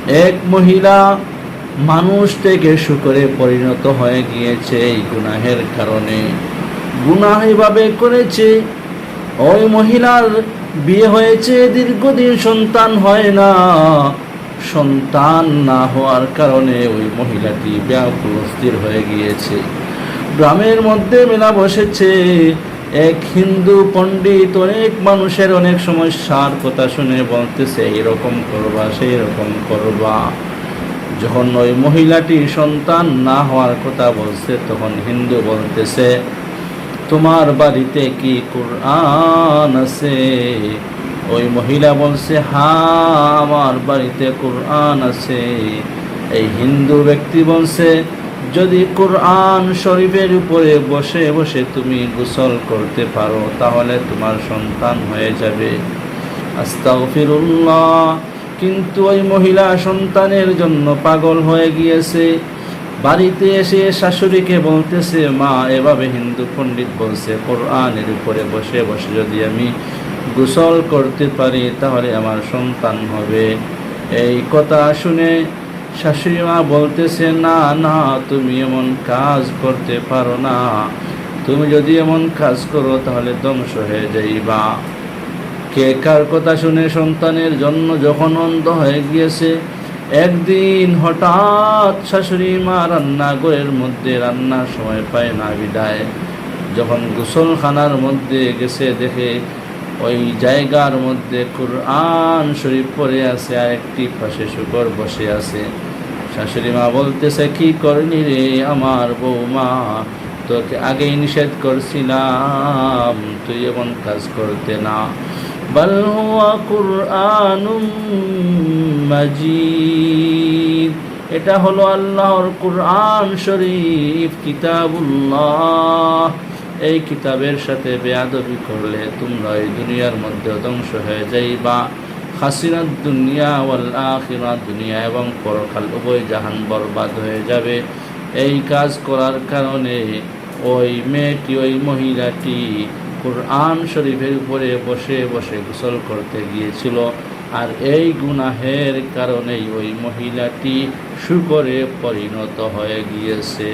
এক মহিলা মানুষ থেকে শুকরে পরিণত হয়ে গিয়েছে এই গুনাহের কারণে। গুনাহ এভাবে করেছে, ওই মহিলার বিয়ে হয়েছে, দীর্ঘদিন সন্তান হয় না। সন্তান না হওয়ার কারণে ওই মহিলাটি ব্যাকুল অস্থির হয়ে গিয়েছে। গ্রামের মধ্যে মেলা বসেছে। এক হিন্দু পণ্ডিত অনেক মানুষের অনেক সমস্যার কথা শুনে বলতেছে, এইরকম করবা, সেই রকম করবা। যখন ওই মহিলাটি সন্তান না হওয়ার কথা বলছে, তখন হিন্দু বলতেছে, তোমার বাড়িতে কি কোরআন আছে? ওই মহিলা বলছে, হ্যাঁ, আমার বাড়িতে কোরআন আছে। এই হিন্দু ব্যক্তি বলছে, যদি কোরআন শরীফের উপরে বসে বসে তুমি গোসল করতে পারো, তাহলে তোমার সন্তান হয়ে যাবে। আস্তাগফিরুল্লাহ। কিন্তু ওই মহিলা সন্তানের জন্য পাগল হয়ে গিয়েছে। বাড়িতে এসে শাশুড়িকে বলতেছে, মা, এভাবে হিন্দু পণ্ডিত বলছে কোরআনের উপরে বসে বসে যদি আমি গোসল করতে পারি, তাহলে আমার সন্তান হবে। এই কথা শুনে শাশুড়ি মা বলতেছে, না না, তুমি এমন কাজ করতে পারো না। তুমি যদি এমন কাজ করো তাহলে ধ্বংস হয়ে যাইবা। কে কার কথা শুনে সন্তানের জন্য যখন অন্ধ হয়ে গিয়েছে, একদিন হঠাৎ শাশুড়ি মা রান্নাঘরের মধ্যে রান্নার সময় পায় না বিদায়, যখন গোসলখানার মধ্যে গেছে, দেখে ওই জায়গার মধ্যে কোরআন শরীফ পড়ে আছে, আর একটি পাশে শুকর বসে আছে। শাশুড়ি মা বলতেছে, কি করলি রে আমার বৌমা? তোকে আগেই নিষেধ করছিলাম, তুই এমন কাজ করতে না। বাল হুয়া কুরআনুম মাজিদ, এটা হলো আল্লাহর কুরআন শরীফ, কিতাবুল্লাহ। এই কিতাবের সাথে বেয়াদবি করলে তোমরা এই দুনিয়ার মধ্যে ধ্বংস হয়ে যাইবা। খাসিরাত দুনিয়া ওয়াল আখিরাত, দুনিয়া এবং পরকাল উভয় জাহান বরবাদ হয়ে যাবে। এই কাজ করার কারণে ওই মেয়েটি, ওই মহিলাটি কোরআন শরীফের উপরে বসে বসে গোসল করতে গিয়েছিল, আর এই গুনাহের কারণেই ওই মহিলাটি শুকরে পরিণত হয়ে গিয়েছে।